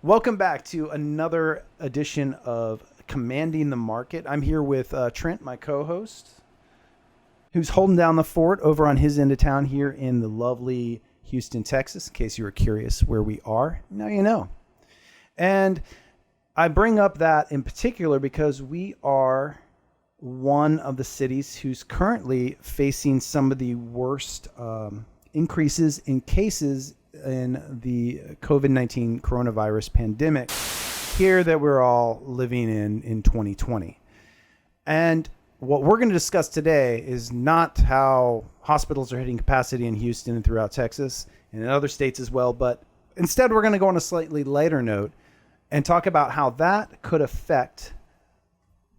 Welcome back to another edition of Commanding the Market. I'm here with Trent, my co-host, who's holding down the fort over on his end of town here in the lovely Houston, Texas. In case you were curious where we are, now you know. And I bring up that in particular because we are one of the cities who's currently facing some of the worst increases in cases in the COVID-19 coronavirus pandemic here that we're all living in 2020. And what we're going to discuss today is not how hospitals are hitting capacity in Houston and throughout Texas and in other states as well, but instead we're going to go on a slightly lighter note and talk about how that could affect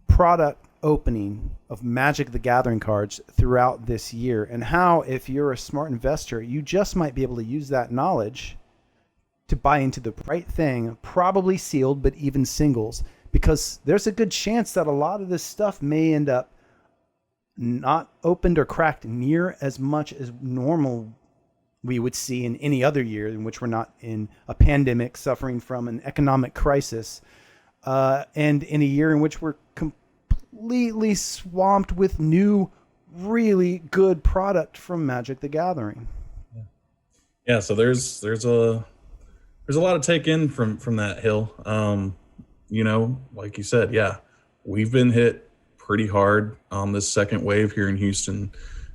product opening of Magic the Gathering cards throughout this year, and how, if you're a smart investor, you just might be able to use that knowledge to buy into the right thing, probably sealed, but even singles, because there's a good chance that a lot of this stuff may end up not opened or cracked near as much as normal we would see in any other year in which we're not in a pandemic, suffering from an economic crisis, and in a year in which we're completely swamped with new, really good product from Magic the Gathering. Yeah, so there's a lot to take in from that hill. Like you said, yeah, we've been hit pretty hard on this second wave here in Houston.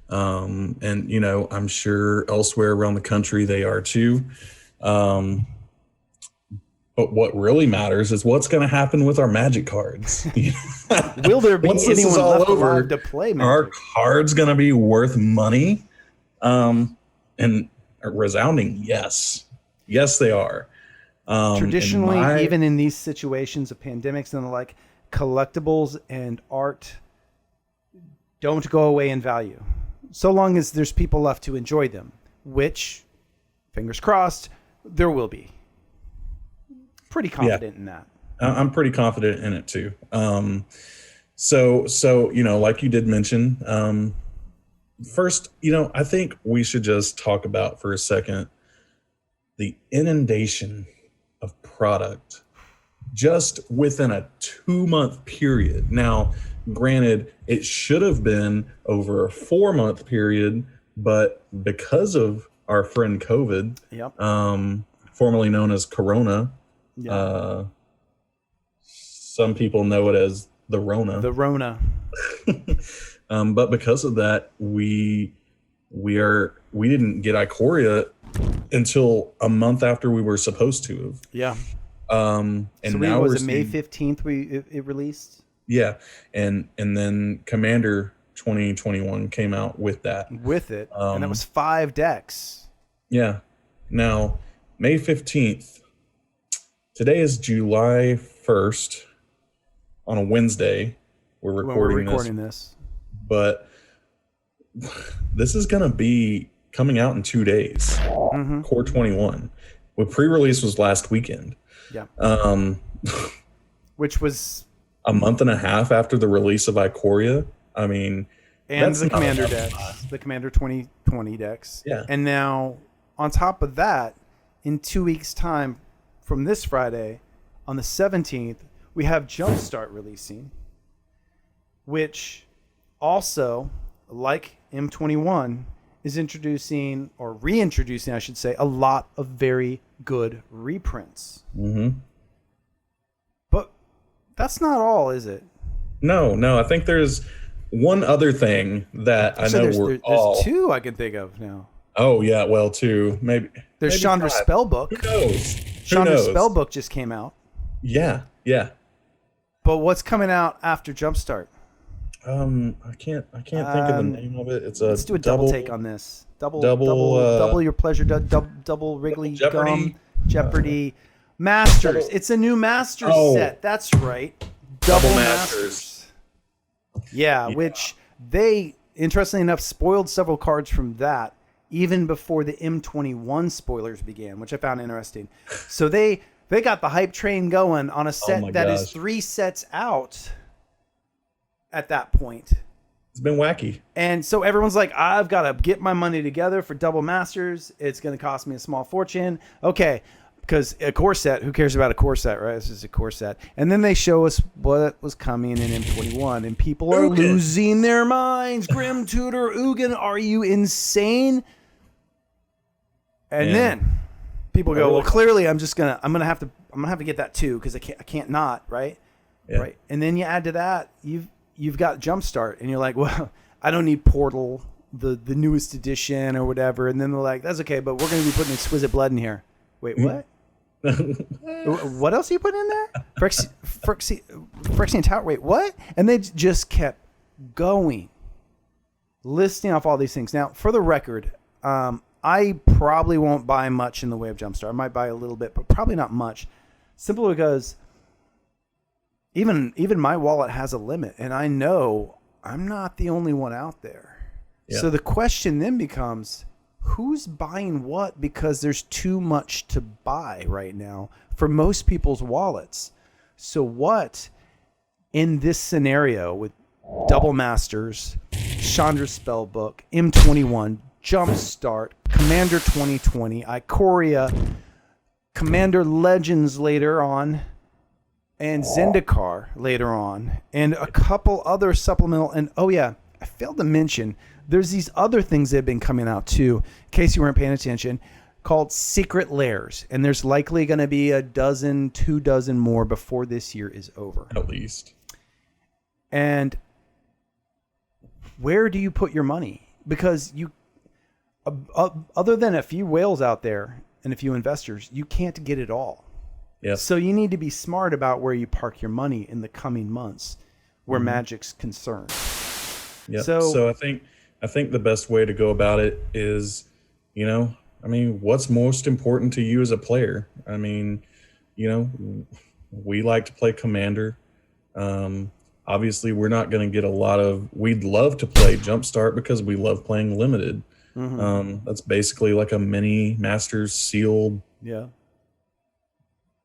And I'm sure elsewhere around the country they are too. But what really matters is what's going to happen with our Magic cards. Will there be anyone left alive to play Magic? Are our cards going to be worth money? And a resounding yes. Yes, they are. Traditionally, even in these situations of pandemics and the like, collectibles and art don't go away in value, so long as there's people left to enjoy them, which, fingers crossed, there will be. Pretty confident in that. I'm pretty confident in it too. So like you did mention, first, I think we should just talk about for a second the inundation of product just within a 2-month period. Now, granted, it should have been over a 4-month period, but because of our friend COVID, formerly known as Corona, some people know it as the Rona. But because of that, we didn't get Ikoria until a month after we were supposed to have. Yeah. And so now was it May 15th it released? Yeah. And then Commander 2021 came out with that. With it. And that was 5 decks. Yeah. Now, May 15th, today is July 1st on a Wednesday. We're recording this. But this is going to be coming out in 2 days. Mm-hmm. Core 21. Well, pre-release was last weekend. Yeah. Which was a month and a half after the release of Ikoria. I mean, and the Commander decks, the Commander 2020 decks. Yeah. And now on top of that, in 2 weeks' time, from this Friday, on the 17th, we have Jumpstart releasing, which also, like M21, is introducing, or reintroducing, I should say, a lot of very good reprints. Mm-hmm. But that's not all, is it? No. I think there's one other thing that I know there's 2 I can think of now. Oh, yeah, well, 2. Maybe. There's Chandra's Spellbook. Who knows? Chandra's Spellbook just came out. Yeah. But what's coming out after Jumpstart? I can't think of the name of it. Let's do a double take on this. Double your pleasure. Double Wrigley Gum Jeopardy Masters. It's a new Masters set. That's right. Double Masters. Yeah, which they, interestingly enough, spoiled several cards from that even before the M21 spoilers began, which I found interesting. So they got the hype train going on a set that is 3 sets out at that point. It's been wacky. And so everyone's like, I've got to get my money together for Double Masters. It's going to cost me a small fortune. Okay, Because a core set, who cares about a core set, right? This is a core set. And then they show us what was coming in M21, and people are Ugin. losing their minds. Grim Tutor, Ugin, are you insane? And then people go, well, clearly I'm gonna have to get that too, because I can't not, right? Yeah. Right. And then you add to that, you've got Jumpstart, and you're like, well, I don't need Portal, the newest edition or whatever. And then they're like, that's okay, but we're gonna be putting Exquisite Blood in here. Wait, what? What else are you putting in there? Phyrexian Tower. Wait, what? And they just kept going, listing off all these things. Now, for the record, I probably won't buy much in the way of Jumpstart. I might buy a little bit, but probably not much. Simply because even my wallet has a limit, and I know I'm not the only one out there. Yeah. So the question then becomes, who's buying what? Because there's too much to buy right now for most people's wallets. So what in this scenario with Double Masters, Chandra's Spellbook, M21, Jumpstart, Commander 2020, Ikoria, Commander Legends later on, and Zendikar later on, and a couple other supplemental, and oh yeah, I failed to mention, there's these other things that have been coming out too, in case you weren't paying attention, called Secret Lairs. And there's likely going to be 2 dozen more before this year is over. At least. And where do you put your money? Because you, other than a few whales out there and a few investors, you can't get it all. Yep. So you need to be smart about where you park your money in the coming months where Magic's concerned. Yeah. So I think the best way to go about it is, what's most important to you as a player? I mean, we like to play Commander. Obviously, we're not going to get we'd love to play Jumpstart because we love playing Limited. Mm-hmm. That's basically like a mini Masters sealed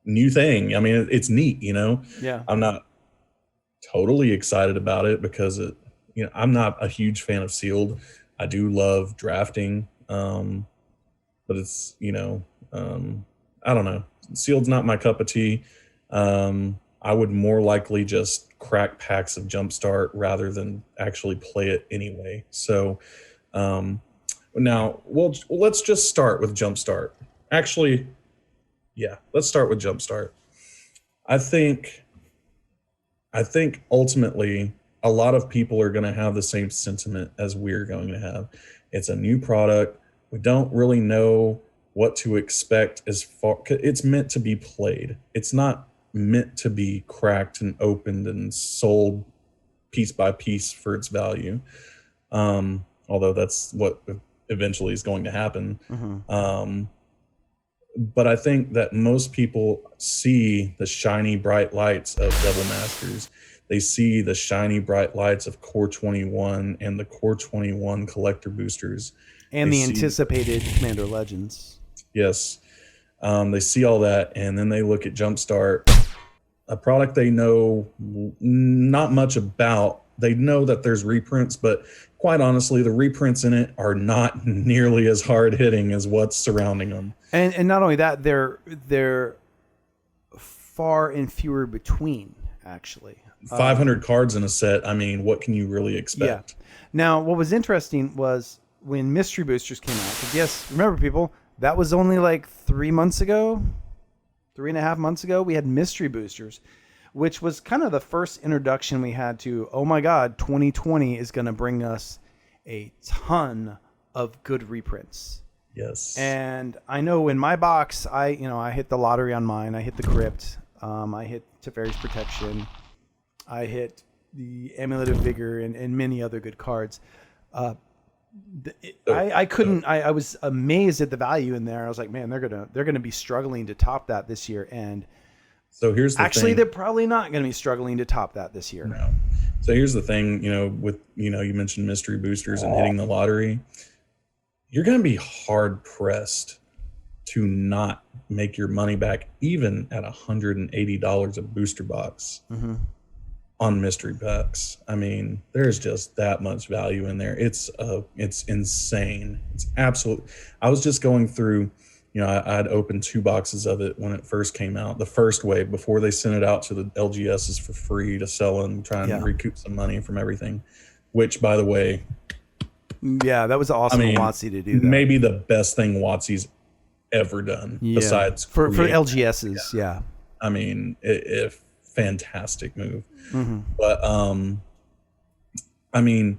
new thing. I mean, it's neat, Yeah. I'm not totally excited about it because I'm not a huge fan of sealed. I do love drafting, but it's I don't know. Sealed's not my cup of tea. I would more likely just crack packs of Jumpstart rather than actually play it anyway. So now let's just start with Jumpstart. Actually, yeah, let's start with Jumpstart. I think ultimately a lot of people are going to have the same sentiment as we're going to have. It's a new product. We don't really know what to expect as far. It's meant to be played. It's not meant to be cracked and opened and sold piece by piece for its value. Although that's what eventually is going to happen. Mm-hmm. But I think that most people see the shiny bright lights of Double Masters. They see the shiny bright lights of Core 21 and the Core 21 collector boosters. And the anticipated Commander Legends. Yes. They see all that, and then they look at Jumpstart, a product they know not much about. They know that there's reprints, but quite honestly, the reprints in it are not nearly as hard-hitting as what's surrounding them. And not only that, they're far and fewer between, actually. 500 cards in a set. I mean, what can you really expect? Yeah. Now, what was interesting was when Mystery Boosters came out. Because yes, remember, people, that was only like 3 months ago, 3.5 months ago. We had Mystery Boosters, which was kind of the first introduction we had to, oh my God, 2020 is going to bring us a ton of good reprints. Yes. And I know in my box, I hit the lottery on mine. I hit the Crypt. I hit Teferi's Protection. I hit the Amulet of Vigor and many other good cards. I was amazed at the value in there. I was like, man, they're gonna be struggling to top that this year. And so here's the actually thing. They're probably not going to be struggling to top that this year. No. So here's the thing, with you mentioned Mystery Boosters and hitting the lottery. You're going to be hard pressed to not make your money back, even at $180 a booster box. Mm-hmm. On mystery packs. I mean, there's just that much value in there. It's insane. It's absolute. I was just going through You know, I had opened 2 boxes of it when it first came out, the first wave, before they sent it out to the LGSs for free to sell and try and recoup some money from everything. Which, by the way, yeah, that was awesome of WotC to do that. Maybe the best thing WotC's ever done besides for LGSs. Yeah, I mean, it fantastic move. Mm-hmm. But I mean,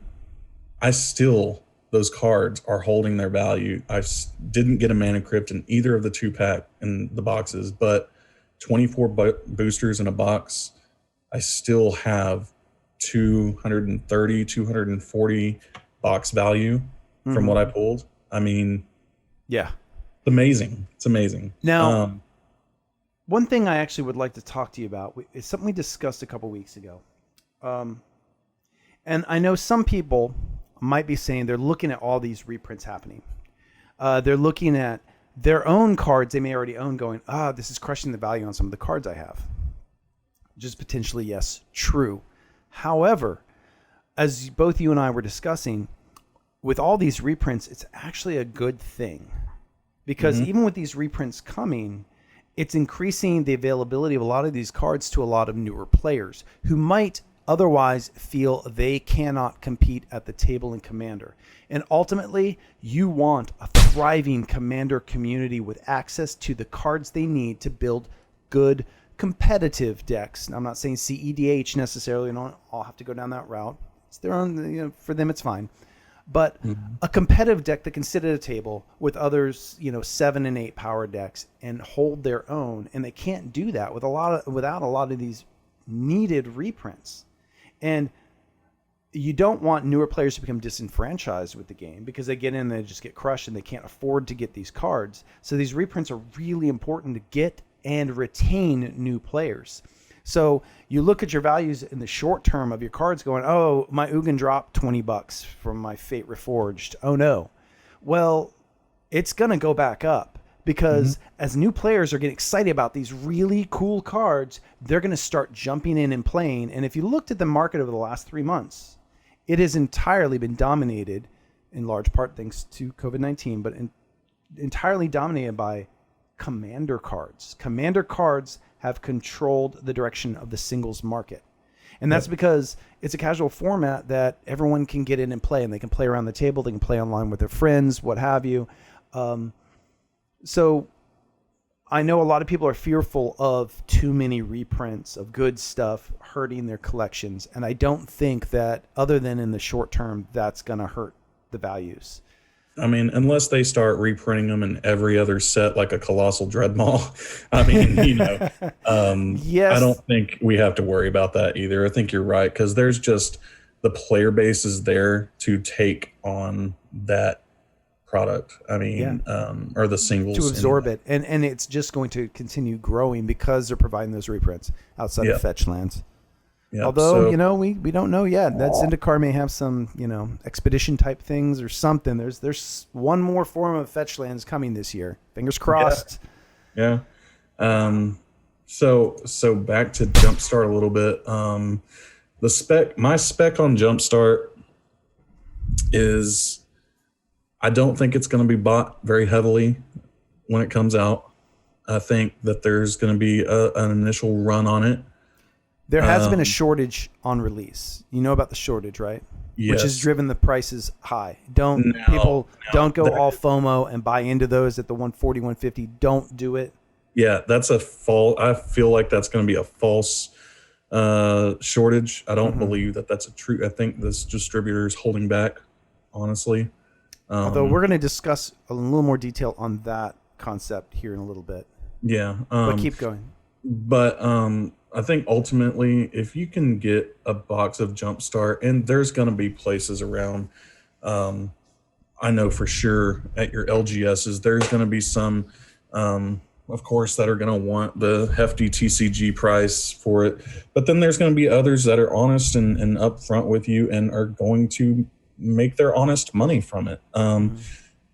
those cards are holding their value. I didn't get a Mana Crypt in either of the 2-pack in the boxes, but 24 boosters in a box, I still have 230, 240 box value from what I pulled. I mean, yeah, it's amazing. It's amazing. Now, one thing I actually would like to talk to you about is something we discussed a couple weeks ago. And I know some people might be saying they're looking at all these reprints happening. They're looking at their own cards they may already own going, this is crushing the value on some of the cards I have. Just potentially, yes, true. However, as both you and I were discussing, with all these reprints, it's actually a good thing. Because even with these reprints coming, it's increasing the availability of a lot of these cards to a lot of newer players who might otherwise feel they cannot compete at the table in Commander. And ultimately, you want a thriving Commander community with access to the cards they need to build good competitive decks. Now, I'm not saying CEDH necessarily, and I'll have to go down that route. It's their own, for them it's fine. But a competitive deck that can sit at a table with others, 7 and 8 power decks and hold their own, and they can't do that without a lot of these needed reprints. And you don't want newer players to become disenfranchised with the game because they get in and they just get crushed and they can't afford to get these cards. So these reprints are really important to get and retain new players. So you look at your values in the short term of your cards going, oh, my Ugin dropped $20 from my Fate Reforged. Oh no. Well, it's going to go back up because as new players are getting excited about these really cool cards, they're going to start jumping in and playing. And if you looked at the market over the last 3 months, it has entirely been dominated, in large part thanks to COVID-19, but entirely dominated by Commander cards. Commander cards have controlled the direction of the singles market. And that's because it's a casual format that everyone can get in and play, and they can play around the table, they can play online with their friends, what have you. So I know a lot of people are fearful of too many reprints of good stuff hurting their collections. And I don't think that, other than in the short term, that's going to hurt the values. I mean, unless they start reprinting them in every other set, like a Colossal Dreadmaw. I mean, yes. I don't think we have to worry about that either. I think you're right, because there's just the player base is there to take on that product. I mean, or the singles. To absorb it. And it's just going to continue growing because they're providing those reprints outside of fetch lands. Yep. Although, we don't know yet. That Zendikar may have some, expedition type things or something. There's one more form of fetch lands coming this year. Fingers crossed. Yeah. So back to Jumpstart a little bit. My spec on Jumpstart is, I don't think it's going to be bought very heavily when it comes out. I think that there's going to be an initial run on it. There has been a shortage on release. You know about the shortage, right? Yes. Which has driven the prices high. Don't go all FOMO and buy into those at the 140, 150. Don't do it. Yeah, that's I feel like that's going to be a false shortage. I don't believe that that's a true. I think this distributor is holding back, honestly. Although we're going to discuss a little more detail on that concept here in a little bit. Yeah. But keep going. But I think ultimately, if you can get a box of Jumpstart, and there's going to be places around, I know for sure at your LGSs, there's going to be some, of course, that are going to want the hefty TCG price for it. But then there's going to be others that are honest and upfront with you and are going to make their honest money from it.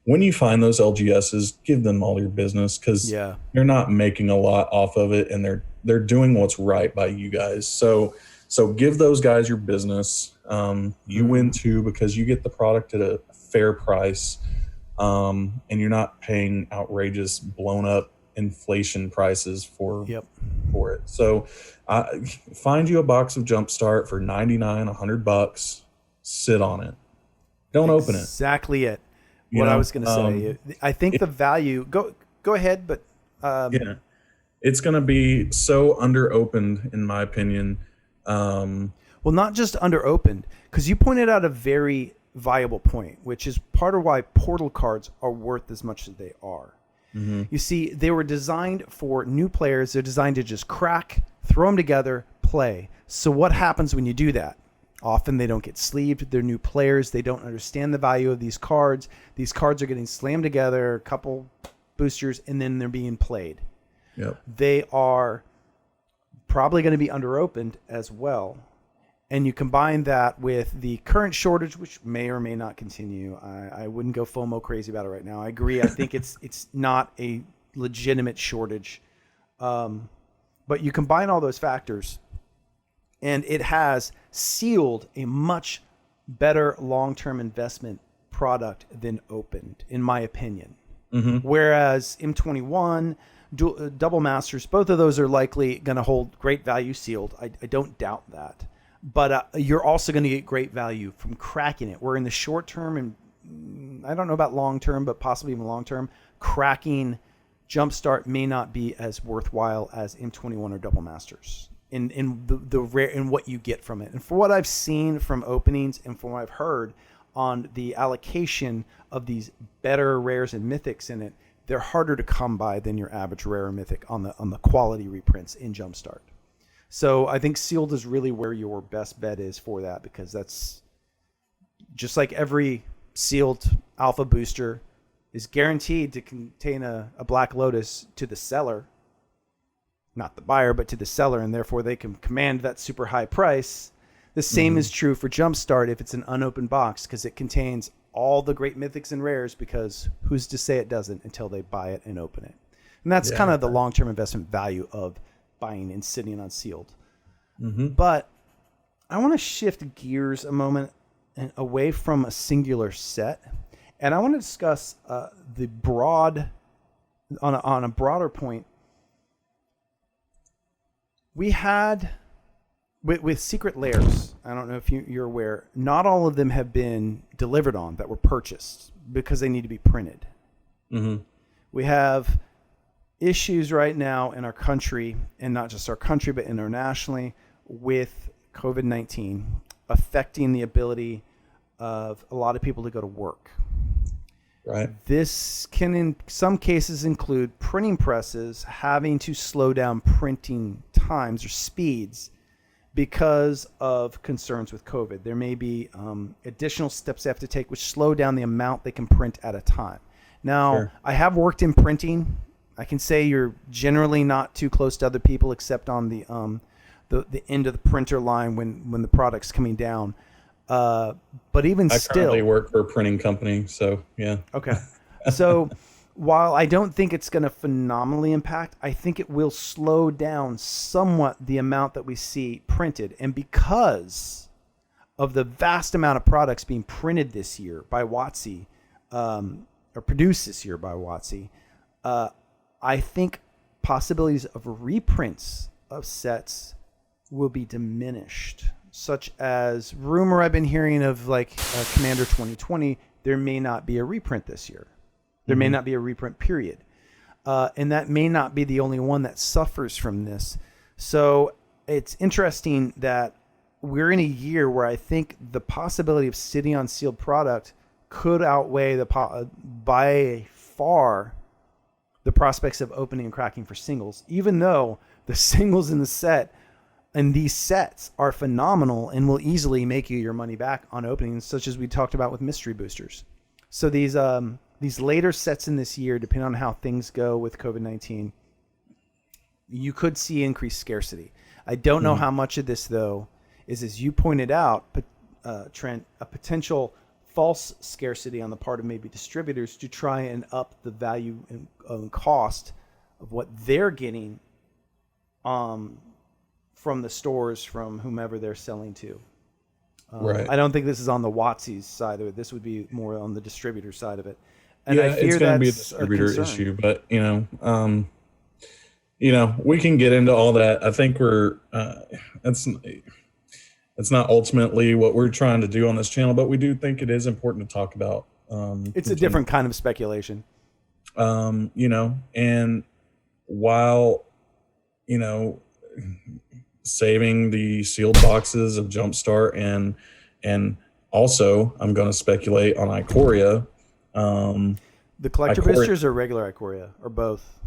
When you find those LGSs, give them all your business, because you're not making a lot off of it, and they're doing what's right by you guys. So give those guys your business. You win too, because you get the product at a fair price. and you're not paying outrageous blown up inflation prices Yep. for it. So find you a box of Jumpstart for 99, $100. Sit on it. Don't open it. Exactly it. You What I know, was going to say. I think the value. Go ahead, but yeah, it's going to be so underopened, in my opinion. well, not just underopened, because you pointed out a very viable point, which is part of why portal cards are worth as much as they are. Mm-hmm. You see, they were designed for new players. They're designed to just crack, throw them together, play. So what happens when you do that? Often they don't get sleeved. They're new players. They don't understand the value of these cards. These cards are getting slammed together, a couple boosters, and then they're being played. Yep. They are probably going to be underopened as well. And you combine that with the current shortage, which may or may not continue. I wouldn't go FOMO crazy about it right now. I agree. I think it's not a legitimate shortage. But you combine all those factors, and it has sealed a much better long-term investment product than opened, in my opinion. Mm-hmm. Whereas M21, Double Masters, both of those are likely going to hold great value sealed. I don't doubt that. But you're also going to get great value from cracking it. Where in the short term, and I don't know about long term, but possibly even long term, cracking Jumpstart may not be as worthwhile as M21 or Double Masters in the rare in what you get from it. And for what I've seen from openings and from what I've heard on the allocation of these better rares and mythics in it, they're harder to come by than your average rare or mythic on the quality reprints in Jumpstart. So I think sealed is really where your best bet is for that, because that's just like every sealed alpha booster is guaranteed to contain a Black Lotus to the seller, not the buyer, but to the seller, and therefore they can command that super high price. The same is true for Jumpstart if it's an unopened box, because it contains all the great mythics and rares, because who's to say it doesn't until they buy it and open it. And that's kind of the long-term investment value of buying and sitting on sealed. Mm-hmm. But I want to shift gears a moment and away from a singular set, and I want to discuss the broad, on a broader point. We had with Secret Lairs, I don't know if you're aware, not all of them have been delivered on that were purchased because they need to be printed. Mm-hmm. We have issues right now in our country, and not just our country, but internationally, with COVID-19 affecting the ability of a lot of people to go to work. Right. This can, in some cases, include printing presses having to slow down printing times or speeds because of concerns with COVID. There may be additional steps they have to take which slow down the amount they can print at a time. Now, Sure. I have worked in printing. I can say you're generally not too close to other people, except on the end of the printer line when the product's coming down. But even I still, currently work for a printing company, so yeah. okay. So while I don't think it's going to phenomenally impact, I think it will slow down somewhat the amount that we see printed. And because of the vast amount of products being printed this year by WotC, or produced this year by WotC, I think possibilities of reprints of sets will be diminished, such as rumor I've been hearing of like Commander 2020, there may not be a reprint this year. There may not be a reprint period. And that may not be the only one that suffers from this. So it's interesting that we're in a year where I think the possibility of sitting on sealed product could outweigh by far the prospects of opening and cracking for singles, even though the singles in the set and these sets are phenomenal and will easily make you your money back on openings, such as we talked about with mystery boosters. So these later sets in this year, depending on how things go with COVID-19, you could see increased scarcity. I don't know how much of this, though, is, as you pointed out, Trent, a potential false scarcity on the part of maybe distributors to try and up the value and cost of what they're getting from the stores, from whomever they're selling to. Right. I don't think this is on the WotC's side of it. This would be more on the distributor side of it. And I fear it's going to be a that's distributor concern. issue, but we can get into all that. I think it's not ultimately what we're trying to do on this channel, but we do think it is important to talk about. It's a different kind of speculation. And while, saving the sealed boxes of Jumpstart and also I'm going to speculate on Ikoria. The collector boosters or regular Ikoria or both?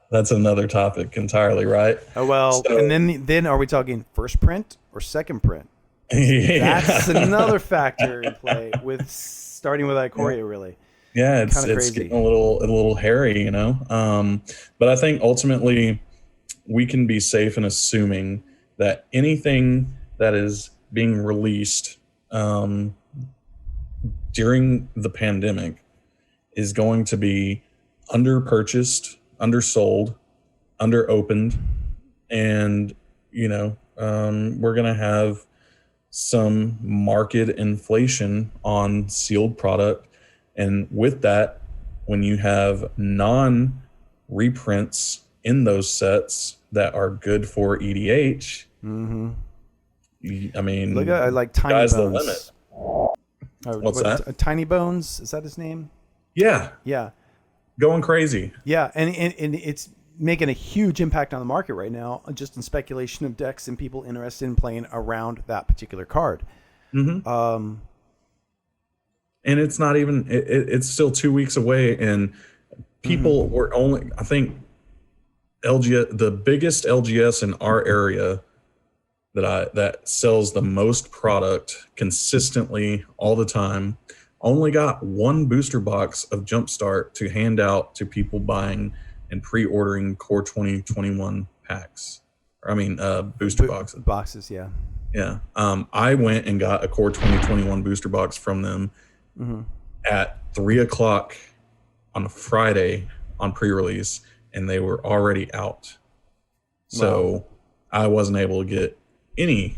That's another topic entirely, right? Oh, well, so, and then are we talking first print or second print? Yeah. That's another factor in play with starting with Ikoria, really. Yeah, it's getting a little hairy, But I think ultimately we can be safe in assuming that anything that is being released during the pandemic is going to be under-purchased, undersold, under-opened, and we're going to have some market inflation on sealed product. And with that, when you have non-reprints in those sets that are good for EDH, I mean, look at like Tiny Bones. The limit. What's that? Tiny Bones, is that his name? Yeah. Going crazy. Yeah, and it's making a huge impact on the market right now, just in speculation of decks and people interested in playing around that particular card. And it's not even, it's still 2 weeks away, and people were only, I think, the biggest LGS in our area that sells the most product consistently all the time only got one booster box of Jumpstart to hand out to people buying and pre-ordering Core 2021 packs. Booster boxes. Boxes, yeah. Yeah. I went and got a Core 2021 booster box from them at 3:00 on a Friday on pre-release, and they were already out. So I wasn't able to get any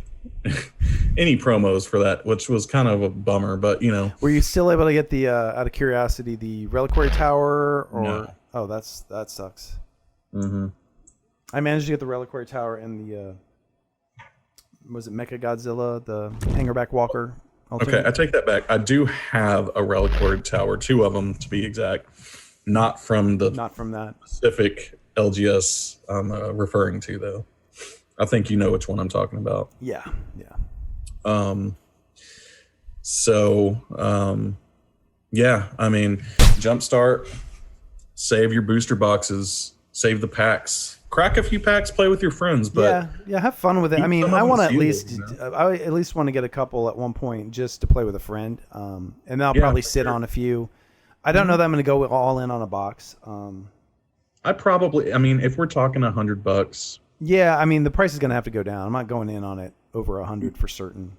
promos for that, which was kind of a bummer, but Were you still able to get the out of curiosity the Reliquary Tower or No. Oh, that sucks. I managed to get the Reliquary Tower and the was it Mecha Godzilla, the Hangerback Walker alternate? Okay, I take that back. I do have a Reliquary Tower, 2 of them to be exact, not from that specific LGS I'm referring to, though. I think you know which one I'm talking about. Yeah. Jumpstart, save your booster boxes, save the packs, crack a few packs, play with your friends, but have fun with it. I mean, I want to at least, I at least want to get a couple at one point just to play with a friend, and then I'll probably sit on a few. I don't know that I'm going to go all in on a box. If we're talking $100. Yeah, the price is going to have to go down. I'm not going in on it over 100 for certain.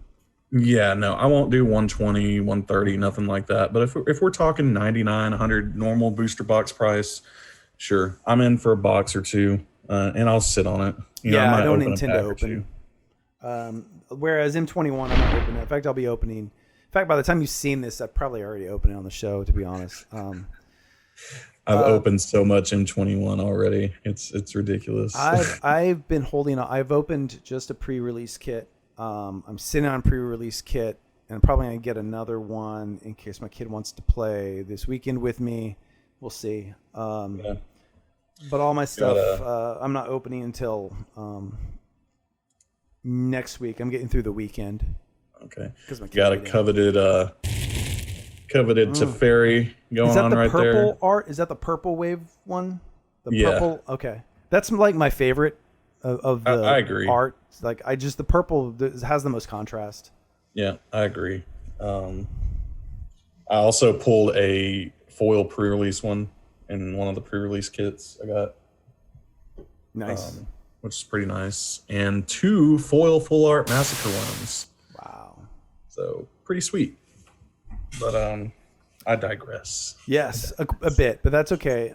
Yeah, no, I won't do 120, 130, nothing like that. But if we're talking 99, 100 normal booster box price, sure, I'm in for a box or two, and I'll sit on it. I don't intend to open. Whereas M21, I'm not opening. In fact, I'll be opening. In fact, by the time you've seen this, I've probably already opened it on the show, to be honest. I've opened so much M21 already. It's ridiculous. I've been holding on. I've opened just a pre-release kit. I'm sitting on a pre-release kit, and I'm probably going to get another one in case my kid wants to play this weekend with me. We'll see. But all my stuff, I'm not opening until next week. I'm getting through the weekend. Okay. Got a coveted Teferi going on right there. Purple art? Is that the purple wave one? Purple. Okay, that's like my favorite of the I agree. art. Like the purple has the most contrast. Yeah, I agree. I also pulled a foil pre-release one in one of the pre-release kits I got. Nice. Which is pretty nice, and 2 foil full art massacre ones. Wow. So pretty sweet. But I digress. Yes, a bit, but that's okay.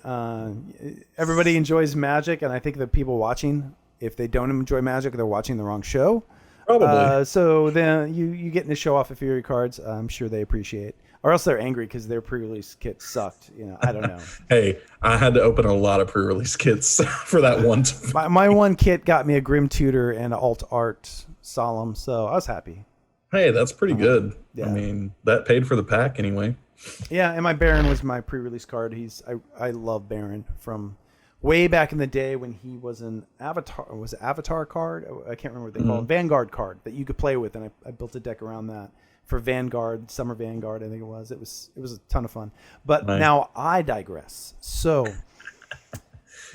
Everybody enjoys Magic, and I think the people watching, if they don't enjoy Magic, they're watching the wrong show. Probably. So then you getting to show off a few of your cards. I'm sure they appreciate. Or else they're angry because their pre-release kit sucked. I don't know. Hey, I had to open a lot of pre-release kits for that one. My one kit got me a Grim Tutor and an Alt Art Solemn, so I was happy. Hey, that's pretty good. Yeah. I mean, that paid for the pack anyway. Yeah, and my Baron was my pre-release card. I love Baron from way back in the day when he was an Avatar. Was it Avatar card? I can't remember what they call it. Vanguard card that you could play with, and I built a deck around that for Vanguard, Summer Vanguard. I think it was. It was a ton of fun. But now I digress. So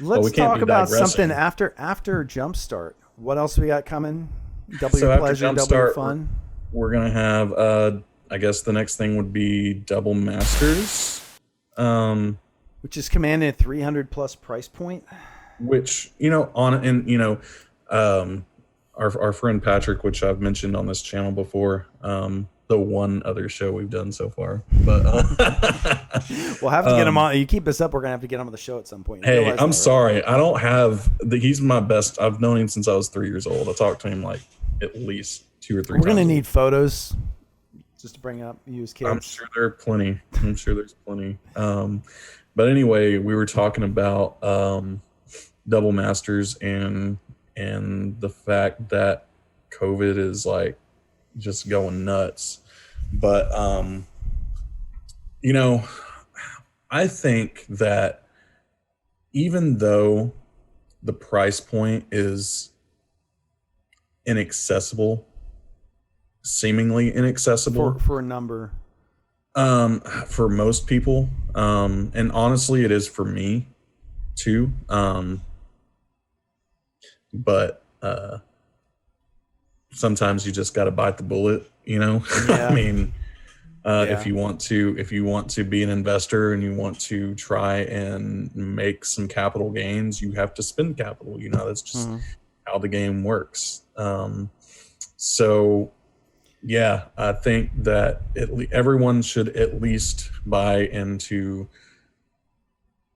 let's talk about something after Jumpstart. What else we got coming? W pleasure, W fun. We're gonna have. I guess the next thing would be Double Masters, which is commanding a 300 plus price point. Which our friend Patrick, which I've mentioned on this channel before, the one other show we've done so far, but we'll have to get him on. You keep this up, we're gonna have to get him on the show at some point. Hey, I'm sorry, I don't have he's my best. I've known him since I was 3 years old. I talked to him like at least 2 or 3 times. We're gonna need photos just to bring up you as kids. I'm sure there are plenty. I'm sure there's plenty. But anyway, we were talking about Double Masters and the fact that COVID is like just going nuts. But I think that even though the price point is inaccessible, seemingly inaccessible for a number, for most people, and honestly it is for me too, but sometimes you just got to bite the bullet, Yeah. I mean, if you want to be an investor and you want to try and make some capital gains, you have to spend capital. That's just how the game works. So yeah, I think that everyone should at least buy into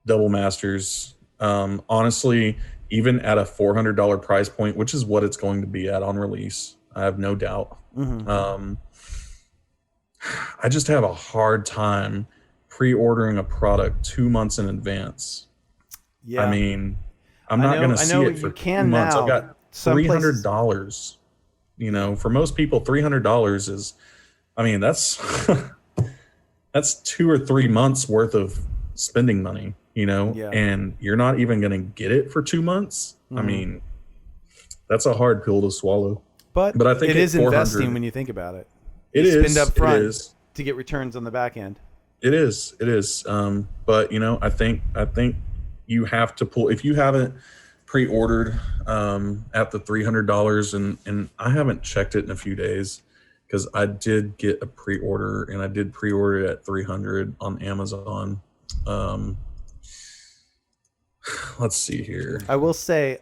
Double Masters. Honestly, even at a $400 price point, which is what it's going to be at on release, I have no doubt. I just have a hard time pre-ordering a product 2 months in advance. Yeah, I mean, I'm not going to see it for 2 months. I've got $300. For most people, $300 is, I mean, that's that's 2 or 3 months worth of spending money, and you're not even going to get it for 2 months. I mean, that's a hard pill to swallow. But I think it is investing when you think about it. You spend up front to get returns on the back end. It is. But I think you have to pull, if you haven't pre-ordered at the $300, and I haven't checked it in a few days because I did get a pre-order, and I did pre-order it at $300 on Amazon. Let's see here. I will say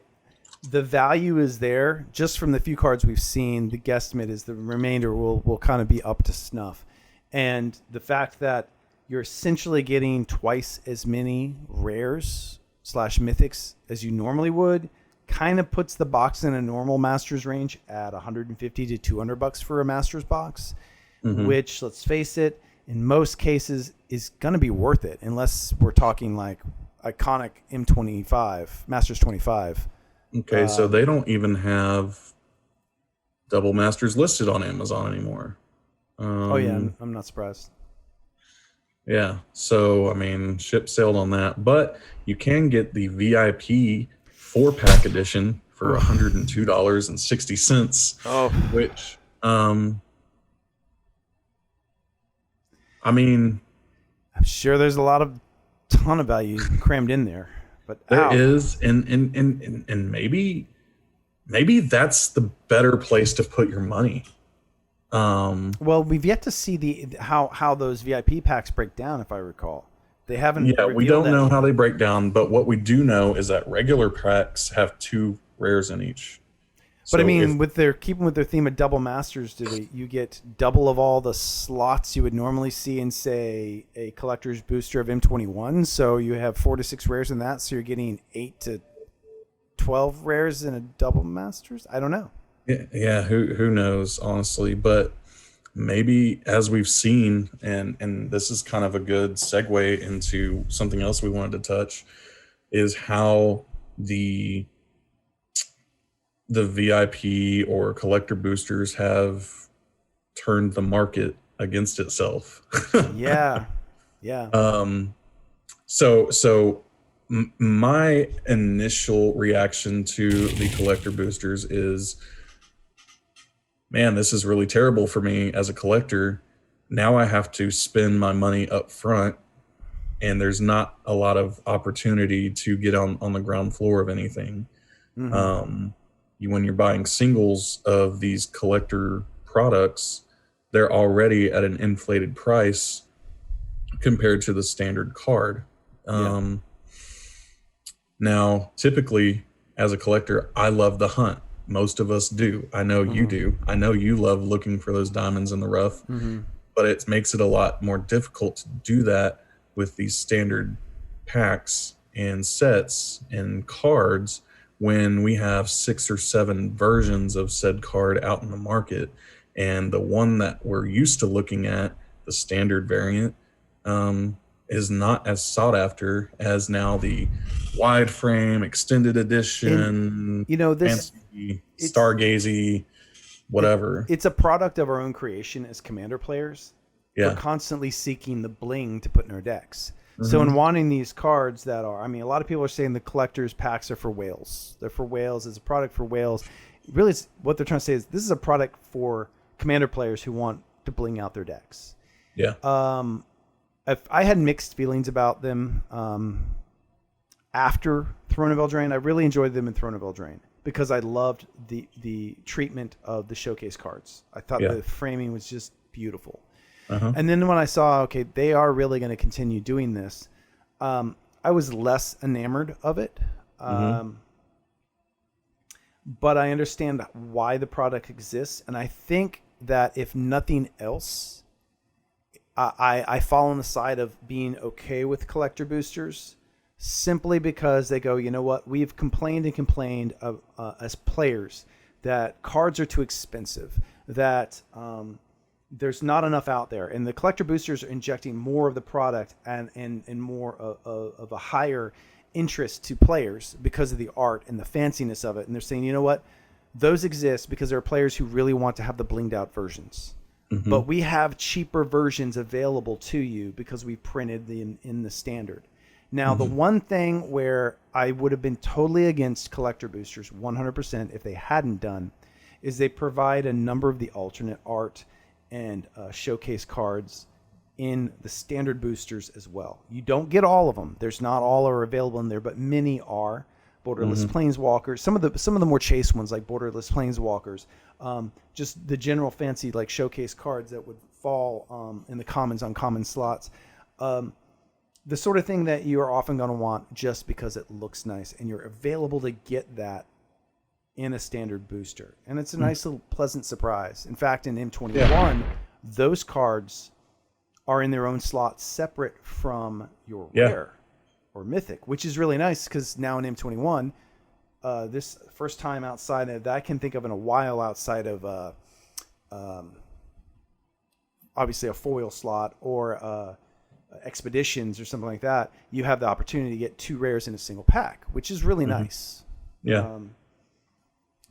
the value is there just from the few cards we've seen. The guesstimate is the remainder will kind of be up to snuff, and the fact that you're essentially getting twice as many rares / mythics as you normally would kind of puts the box in a normal Masters range at $150 to $200 for a Masters box, which, let's face it, in most cases is going to be worth it unless we're talking like iconic M25, Masters 25. Okay, so they don't even have Double Masters listed on Amazon anymore. Oh yeah, I'm not surprised. Yeah, so I mean, ship sailed on that, but you can get the VIP 4-pack edition for $102.60. Oh, which I mean, I'm sure there's a ton of value crammed in there, but there is, and maybe that's the better place to put your money. Well, we've yet to see how those VIP packs break down. If I recall, they haven't. Yeah, we don't know how they break down, but what we do know is that regular packs have 2 rares in each. But I mean, keeping with their theme of Double Masters, you get double of all the slots you would normally see in, say, a collector's booster of M21. So you have 4 to 6 rares in that. So you're getting 8 to 12 rares in a Double Masters. I don't know. Yeah, who knows, honestly, but maybe as we've seen, and this is kind of a good segue into something else we wanted to touch, is how the the VIP or collector boosters have turned the market against itself. Yeah, yeah. um so my initial reaction to the collector boosters is, man, this is really terrible for me as a collector. Now I have to spend my money up front, and there's not a lot of opportunity to get on the ground floor of anything. Hmm. When you're buying singles of these collector products, they're already at an inflated price compared to the standard card. Yeah. Um, Now, typically, as a collector, I love the hunt. Most of us do. I know you Hmm. do. I know you love looking for those diamonds in the rough, Hmm. but it makes it a lot more difficult to do that with these standard packs and sets and cards when we have 6 or 7 versions of said card out in the market. And the one that we're used to looking at, the standard variant, um, is not as sought after as now the wide frame, extended And edition, this fancy, it's stargazy, it, whatever. it's a product of our own creation as commander players. We're Yeah. constantly seeking the bling to put in our decks. So in Hmm. wanting these cards that are, I mean, a lot of people are saying the collectors packs are for whales. They're for whales. It's a product for whales. Really, what they're trying to say is this is a product for commander players who want to bling out their decks. Yeah. If I had mixed feelings about them after Throne of Eldraine, I really enjoyed them in Throne of Eldraine because I loved the treatment of the showcase cards. I thought Yeah. the framing was just beautiful. Uh-huh. And then when I saw, okay, they are really going to continue doing this, I was less enamored of it. Hmm. But I understand why the product exists. And I think that if nothing else, I fall on the side of being okay with collector boosters simply because they go, you know what? We've complained and complained as players that cards are too expensive, that there's not enough out there, and the collector boosters are injecting more of the product and more of a higher interest to players because of the art and the fanciness of it. And they're saying, you know what? Those exist because there are players who really want to have the blinged out versions. Hmm. But we have cheaper versions available to you because we printed in the standard. Now, the Hmm. one thing where I would have been totally against collector boosters 100% if they hadn't done is they provide a number of the alternate art and showcase cards in the standard boosters as well. You don't get all of them. There's not all are available in there, but many are. Borderless Hmm. Planeswalkers, some of the more chase ones like Borderless Planeswalkers, just the general fancy like showcase cards that would fall in the commons on common slots. The sort of thing that you are often going to want just because it looks nice, and you're available to get that in a standard booster, and it's a nice little pleasant surprise. In fact, in M21, Yeah. those cards are in their own slot separate from your Yeah. rare or mythic, which is really nice because now in M21, this first time outside of that I can think of in a while outside of obviously a foil slot or expeditions or something like that, you have the opportunity to get 2 rares in a single pack, which is really nice. Yeah.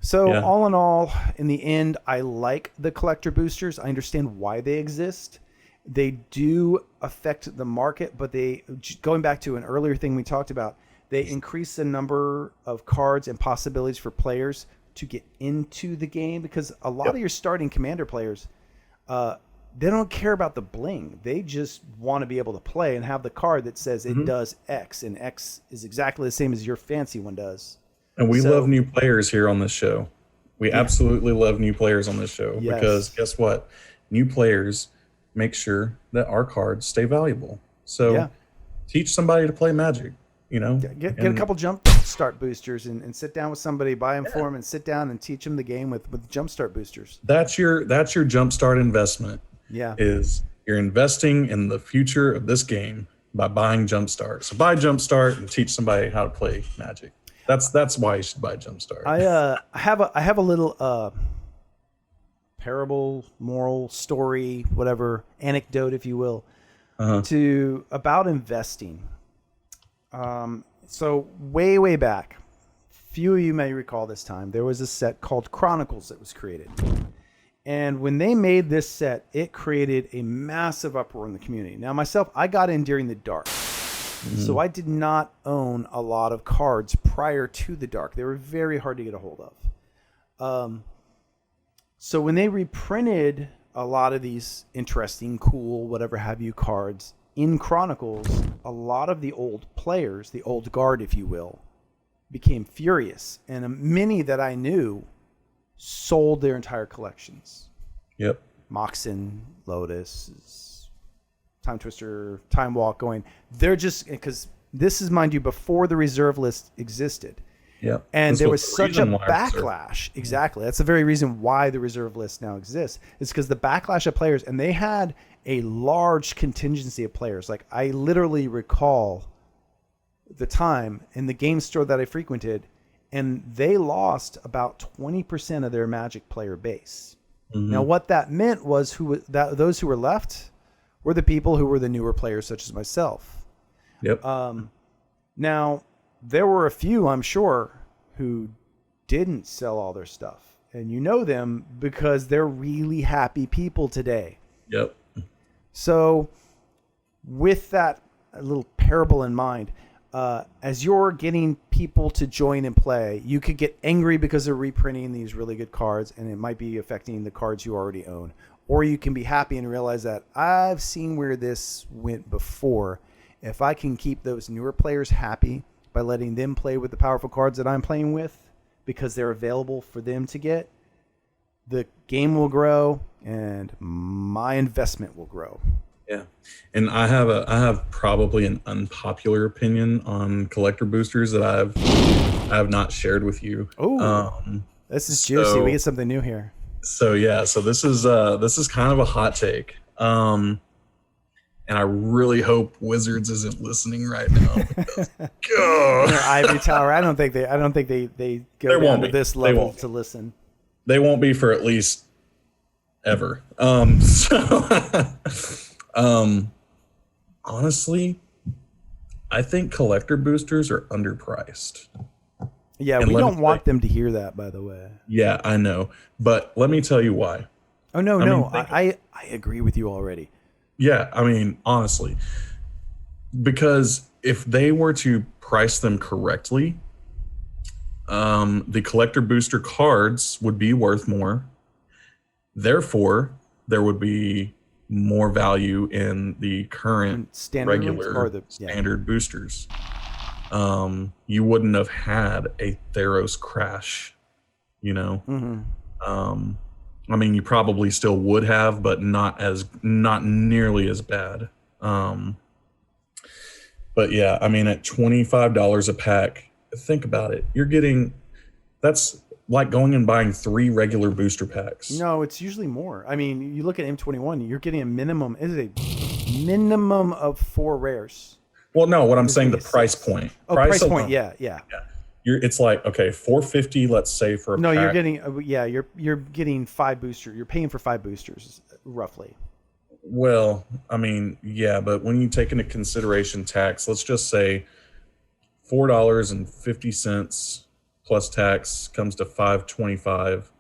So Yeah. all in all, in the end, I like the collector boosters. I understand why they exist. They do affect the market, but going back to an earlier thing we talked about, they increase the number of cards and possibilities for players to get into the game because a lot of your starting commander players, they don't care about the bling. They just want to be able to play and have the card that says it does X, and X is exactly the same as your fancy one does. And we love So, new players here on this show. We absolutely love new players on this show because yes. guess what? New players make sure that our cards stay valuable. So Yeah. teach somebody to play Magic, you know? Get a And couple jump start boosters and sit down with somebody, buy them for them, and sit down and teach them the game with jump start boosters. that's your jumpstart investment. Yeah. Is you're investing in the future of this game by buying Jumpstart. So buy Jumpstart and teach somebody how to play Magic. That's why you should buy Jumpstart. I have a little parable, moral story, whatever, anecdote, if you will, to about investing. So way back, few of you may recall this time, there was a set called Chronicles that was created. And when they made this set, it created a massive uproar in the community. Now, myself, I got in during the dark. So I did not own a lot of cards prior to the dark. They were very hard to get a hold of. So when they reprinted a lot of these interesting, cool, whatever have you cards in Chronicles, a lot of the old players, the old guard, if you will, became furious. And many that I knew sold their entire collections. Yep. Moxen, Lotus, Time Twister, Time Walk going. They're just, because this is, mind you, before the reserve list existed. Yep. And there was such a backlash. Exactly. That's the very reason why the reserve list now exists. It's because the backlash of players, and they had a large contingency of players. Like, I literally recall the time in the game store that I frequented, and they lost about 20% of their Magic player base. Now, what that meant was those who were left were the people who were the newer players, such as myself. Yep. Now, there were a few, I'm sure, who didn't sell all their stuff. And you know them because they're really happy people today. Yep. So with that little parable in mind, as you're getting people to join and play, you could get angry because they're reprinting these really good cards, and it might be affecting the cards you already own. Or you can be happy and realize that I've seen where this went before. If I can keep those newer players happy by letting them play with the powerful cards that I'm playing with because they're available for them to get, the game will grow and my investment will grow. Yeah. And I have probably an unpopular opinion on collector boosters that I have not shared with you. Oh, this is juicy. We get something new here. So yeah, so this is kind of a hot take. And I really hope Wizards isn't listening right now. Because, Ivory Tower. I don't think they go down to this level to listen. They won't be for at least ever. Honestly, I think collector boosters are underpriced. Yeah, and we don't want them to hear that, by the way. Yeah, I know. But let me tell you why. Oh, no. I agree with you already. Yeah, I mean, honestly. Because if they were to price them correctly, the collector booster cards would be worth more. Therefore, there would be more value in the current standard boosters. You wouldn't have had a Theros crash, you know. I mean, you probably still would have, but not nearly as bad. But yeah, I mean, at $25 a pack, think about it. That's like going and buying 3 regular booster packs. No, it's usually more. I mean, you look at M21, you're getting a minimum. It is a minimum of 4 rares. Well, no, what I'm saying, the price point. Oh, price point. Yeah. It's like, okay, $4.50, let's say, for a pack. You're getting you're getting 5 boosters. You're paying for 5 boosters roughly. Well, I mean, yeah, but when you take into consideration tax, let's just say $4.50 plus tax comes to $5.25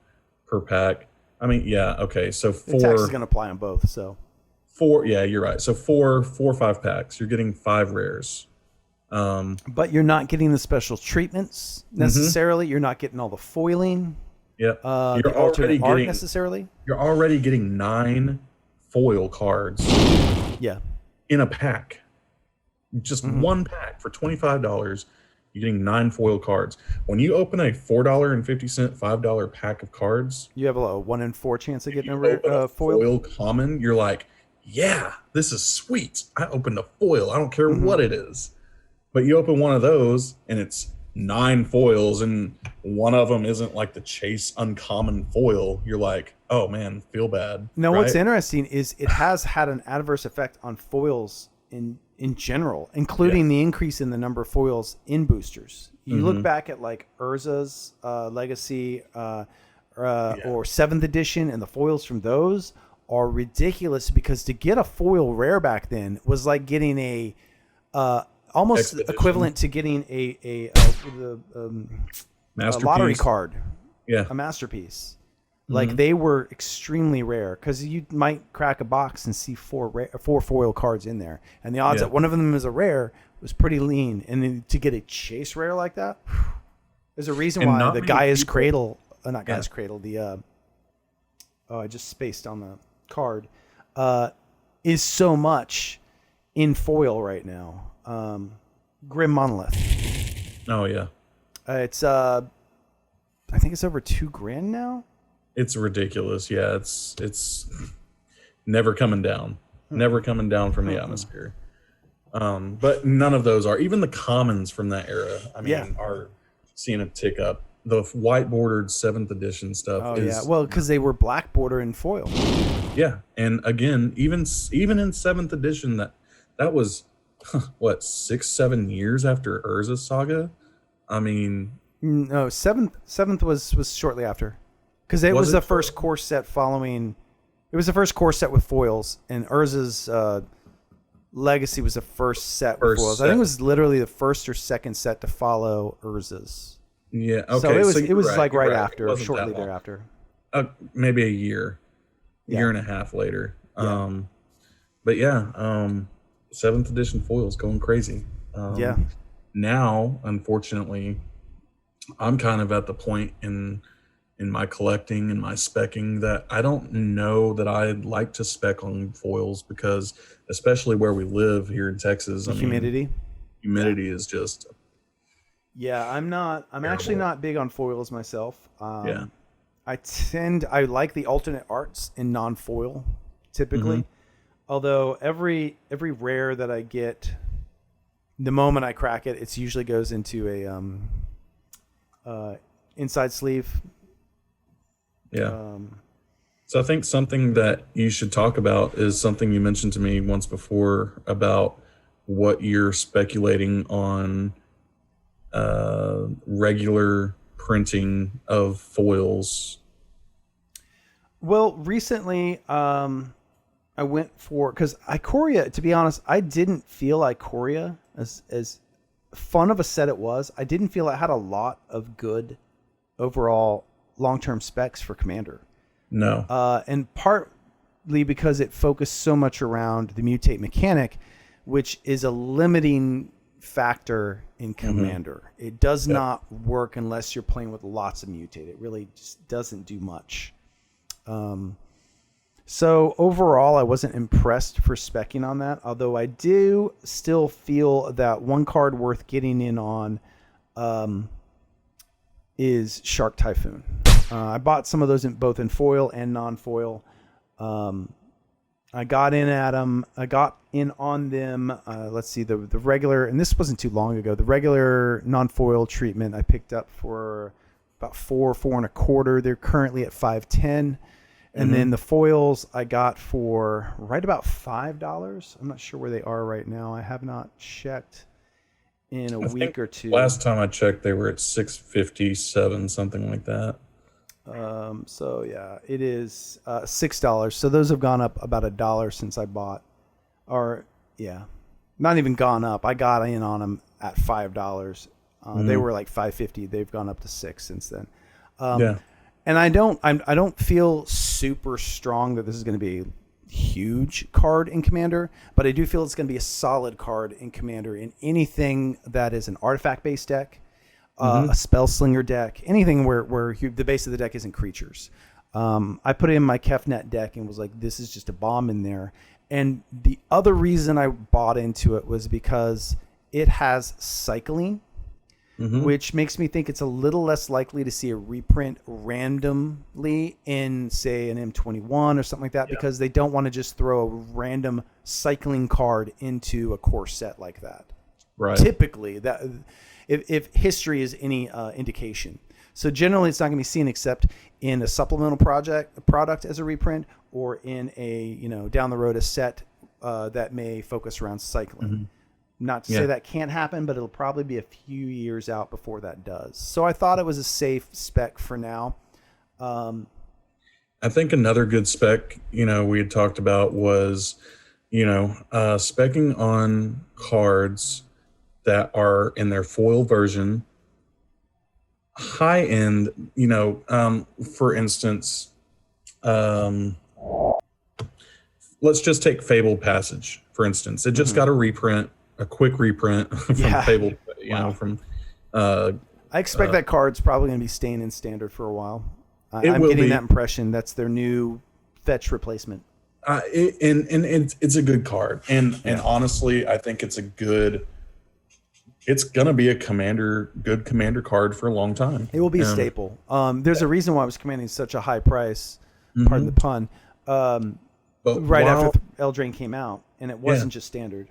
per pack. I mean, yeah, okay, so the tax is going to apply on both, so 4, yeah, you're right. So 4 or 5 packs, you're getting 5 rares. But you're not getting the special treatments necessarily. You're not getting all the foiling. Yeah, you're already getting necessarily. You're already getting 9 foil cards. Yeah, in a pack, just one pack for $25. You're getting 9 foil cards. When you open a $4.50, $5 pack of cards, you have a 1 in 4 chance of getting a foil common. You're like, yeah, this is sweet. I opened a foil. I don't care what it is. But you open one of those and it's 9 foils and one of them isn't like the Chase uncommon foil. You're like, oh man, feel bad. Now, right? What's interesting is it has had an adverse effect on foils in general, including the increase in the number of foils in boosters. You look back at like Urza's Legacy or 7th edition, and the foils from those are ridiculous, because to get a foil rare back then was like getting a almost Expedition. Equivalent to getting a lottery card, a masterpiece. Like they were extremely rare, because you might crack a box and see four foil cards in there, and the odds that one of them is a rare was pretty lean. And then to get a chase rare like that, there's a reason why the Gaia's Cradle, not Gaia's Cradle, the I just spaced on the card, is so much in foil right now. Grim Monolith. Oh yeah. It's I think it's over $2,000 now. It's ridiculous. Yeah, it's never coming down. Never coming down from the atmosphere. But none of those are. Even the commons from that era, I mean, are seeing a tick up. The white bordered 7th edition stuff is well, because they were black border and foil. Yeah, and again, even in 7th edition, that was what, 6-7 years after Urza's Saga. I mean, no, seventh was shortly after. Because it was the first core set following. It was the first core set with foils, and Urza's Legacy was the first set with foils. I think it was literally the first or second set to follow Urza's. Yeah. Okay. So it was like right after, shortly thereafter. Maybe a year and a half later. Yeah. But yeah, 7th edition foils going crazy. Now, unfortunately, I'm kind of at the point in my collecting and my specking that I don't know that I'd like to spec on foils, because especially where we live here in Texas, humidity is just I'm actually not big on foils myself. I like the alternate arts in non-foil typically, although every rare that I get, the moment I crack it, it usually goes into a inside sleeve. So I think something that you should talk about is something you mentioned to me once before about what you're speculating on regular printing of foils. Well, recently I went for, because Ikoria, to be honest, I didn't feel Ikoria as fun of a set it was. I didn't feel it had a lot of good overall long-term specs for Commander. No. And partly because it focused so much around the mutate mechanic, which is a limiting factor in Commander. It does not work unless you're playing with lots of mutate. It really just doesn't do much. So overall, I wasn't impressed for specking on that, although I do still feel that one card worth getting in on is Shark Typhoon. I bought some of those both in foil and non-foil. I got in at them. I got in on them. Let's see, the regular, and this wasn't too long ago. The regular non-foil treatment I picked up for about $4 and $4.25. They're currently at $5.10. And then the foils I got for right about $5. I'm not sure where they are right now. I have not checked in a week or two. Last time I checked, they were at $6.57, something like that. So yeah, it is $6. So those have gone up about $1 since I bought, or not even gone up. I got in on them at $5. They were like $5.50. They've gone up to $6 since then. And I don't feel super strong that this is going to be a huge card in Commander, but I do feel it's going to be a solid card in Commander in anything that is an artifact-based deck, a spell slinger deck, anything where the base of the deck isn't creatures. I put it in my Kefnet deck and was like, this is just a bomb in there. And the other reason I bought into it was because it has cycling, which makes me think it's a little less likely to see a reprint randomly in, say, an M21 or something like that, because they don't want to just throw a random cycling card into a core set like that. Right. Typically, that if history is any indication. So generally, it's not going to be seen except in a supplemental product as a reprint, or in a down the road a set that may focus around cycling. Mhm. Not to say that can't happen, but it'll probably be a few years out before that does. So I thought it was a safe spec for now. I think another good spec, we had talked about was, specking on cards that are in their foil version, high end, for instance, let's just take Fabled Passage, for instance. It just got a quick reprint from Fabled, from. I expect that card's probably going to be staying in standard for a while. I'm will getting be. that impression. That's their new fetch replacement. And it's a good card, and honestly, I think it's gonna be a good commander card for a long time. It will be a staple. There's a reason why it was commanding such a high price. Pardon the pun. Right after Eldraine came out, and it wasn't just standard.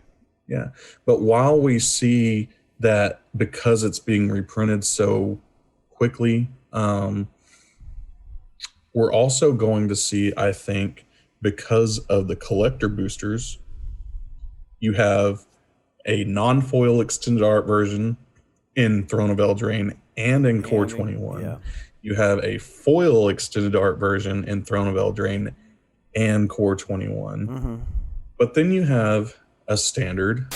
Yeah, but while we see that because it's being reprinted so quickly, we're also going to see, I think, because of the collector boosters, you have a non-foil extended art version in Throne of Eldraine and in Core 21. Yeah. You have a foil extended art version in Throne of Eldraine and Core 21. But then you have a standard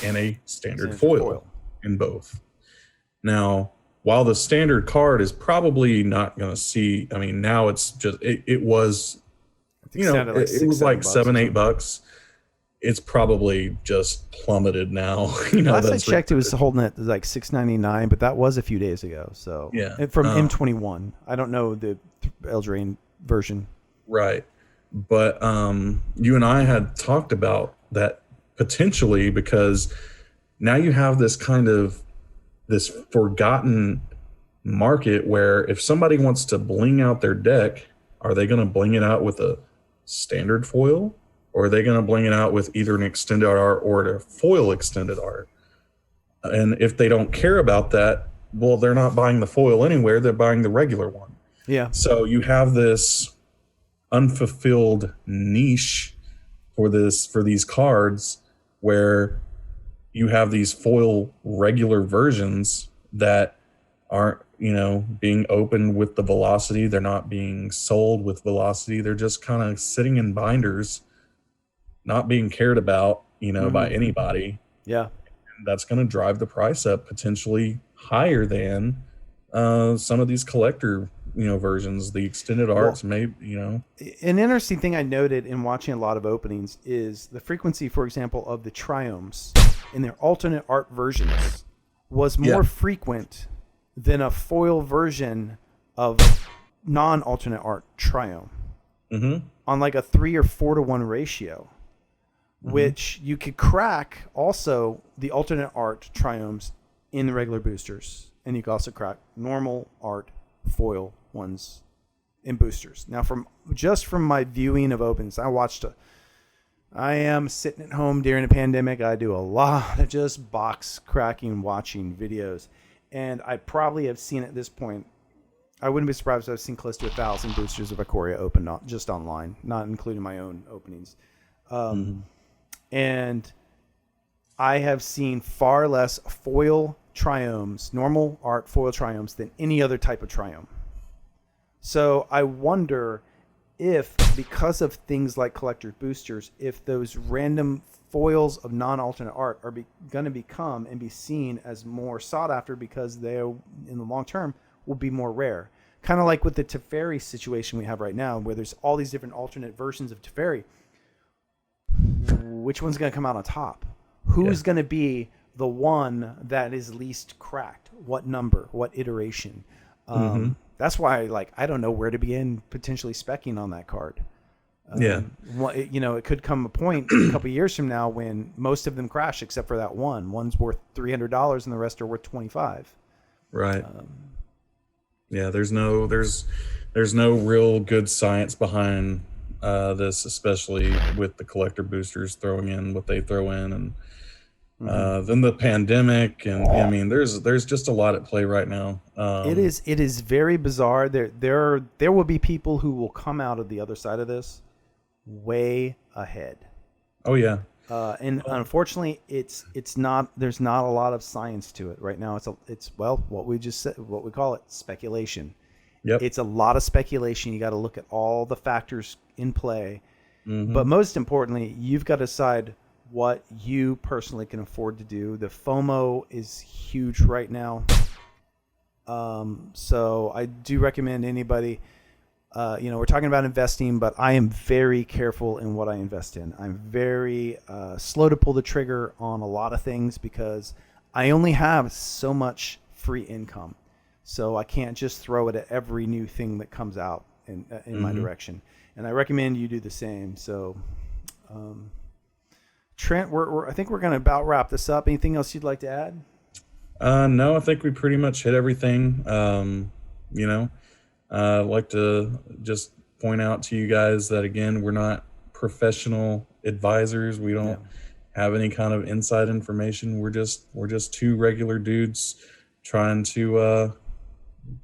and a standard foil in both. Now, while the standard card is probably not going to see, now it's just, it was, it was like $7-8. It's probably just plummeted now. Last I checked, it was holding at like $6.99, but that was a few days ago. So from M21, I don't know the Eldraine version. Right, but you and I had talked about that potentially because now you have this kind of this forgotten market where if somebody wants to bling out their deck, are they going to bling it out with a standard foil? Or are they going to bling it out with either an extended art or a foil extended art? And if they don't care about that, well, they're not buying the foil anywhere. They're buying the regular one. Yeah. So you have this unfulfilled niche for these cards where you have these foil regular versions that aren't, being opened with the velocity. They're not being sold with velocity. They're just kind of sitting in binders, not being cared about, by anybody. Yeah. And that's going to drive the price up potentially higher than some of these collector, versions, the extended arts, maybe, An interesting thing I noted in watching a lot of openings is the frequency, for example, of the triomes in their alternate art versions was more frequent than a foil version of non-alternate art triome on like a 3 or 4 to 1 ratio. Which you could crack also the alternate art triomes in the regular boosters. And you can also crack normal art foil ones in boosters. Now, from my viewing of opens, I am sitting at home during a pandemic. I do a lot of just box cracking, watching videos. And I probably have seen at this point, I wouldn't be surprised if I've seen close to 1,000 boosters of Ikoria open, not just online, not including my own openings. And I have seen far less foil triomes, normal art foil triomes, than any other type of triome. So I wonder if, because of things like collector boosters, if those random foils of non-alternate art are going to become and be seen as more sought after because they, in the long term, will be more rare. Kind of like with the Teferi situation we have right now, where there's all these different alternate versions of Teferi. Which one's going to come out on top? Who's going to be the one that is least cracked? What number? What iteration? That's why, I don't know where to begin potentially speccing on that card. It could come a point a couple of years from now when most of them crash except for that one. One's worth $300 and the rest are worth $25. Right. There's no real good science behind this, especially with the collector boosters throwing in what they throw in, and then the pandemic, and there's just a lot at play right now. It is very bizarre. There will be people who will come out of the other side of this way ahead. Oh yeah. And unfortunately, it's not. There's not a lot of science to it right now. It's well, what we just said, what we call it, speculation. Yep. It's a lot of speculation. You got to look at all the factors in play, but Mm-hmm. most importantly, you've got to decide what you personally can afford to do. The FOMO is huge right now, so I do recommend anybody. We're talking about investing, but I am very careful in what I invest in. I'm very slow to pull the trigger on a lot of things because I only have so much free income. So I can't just throw it at every new thing that comes out in my direction. And I recommend you do the same. So, Trent, I think we're going to about wrap this up. Anything else you'd like to add? No, I think we pretty much hit everything. I'd like to just point out to you guys that, again, we're not professional advisors. We don't have any kind of inside information. We're just two regular dudes trying to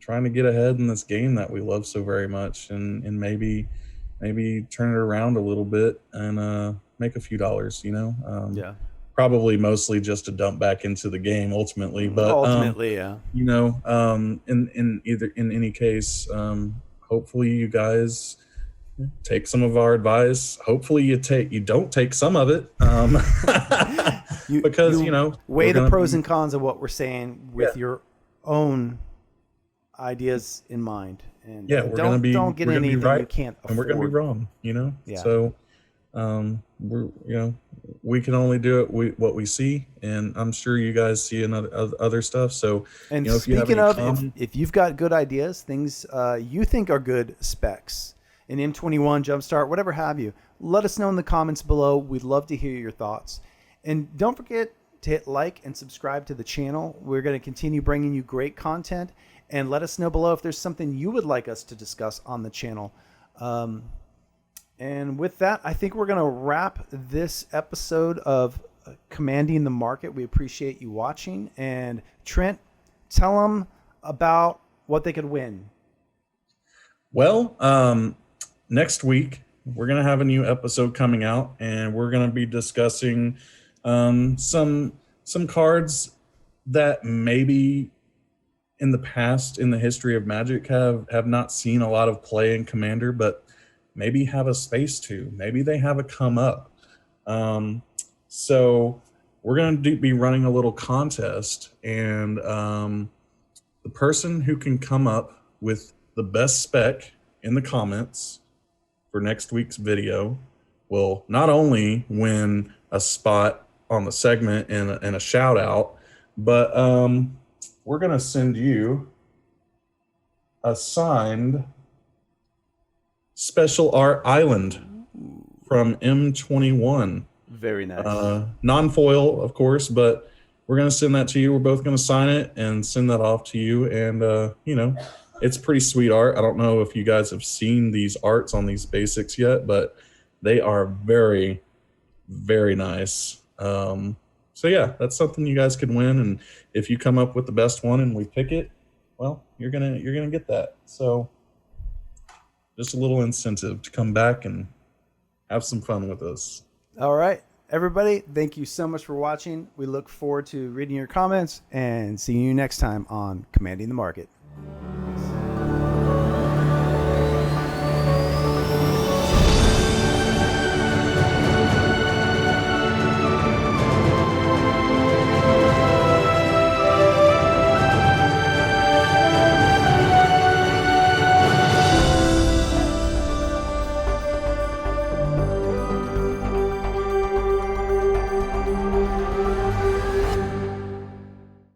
get ahead in this game that we love so very much, and maybe turn it around a little bit and make a few dollars. Probably mostly just to dump back into the game ultimately, but in any case, hopefully you guys take some of our advice. Hopefully you don't take some of it, because weigh the pros and cons of what we're saying with your own ideas in mind, and don't get anything right, you can't afford. And we're going to be wrong, so we can only do it what we see, and I'm sure you guys see other stuff. So, and if speaking if you've got good ideas, things you think are good specs, an M21 Jumpstart, whatever have you, let us know in the comments below. We'd love to hear your thoughts, and don't forget to hit like and subscribe to the channel. We're going to continue bringing you great content, and let us know below if there's something you would like us to discuss on the channel. And with that, I think we're going to wrap this episode of Commanding the Market. We appreciate you watching. And Trent, tell them about what they could win. Well, next week, we're going to have a new episode coming out, and we're going to be discussing some cards that maybe in the past, in the history of Magic, have not seen a lot of play in Commander, but maybe have a space to. Maybe they have a come up. So we're going to be running a little contest, and the person who can come up with the best spec in the comments for next week's video will not only win a spot on the segment and a shout out, but we're going to send you a signed Special Art Island from M21. Very nice. Non-foil, of course, but we're going to send that to you. We're both going to sign it and send that off to you. And, it's pretty sweet art. I don't know if you guys have seen these arts on these basics yet, but they are very, very nice. So yeah, that's something you guys can win. And if you come up with the best one and we pick it, well, you're going to get that. So just a little incentive to come back and have some fun with us. All right, everybody, thank you so much for watching. We look forward to reading your comments and seeing you next time on Commanding the Market.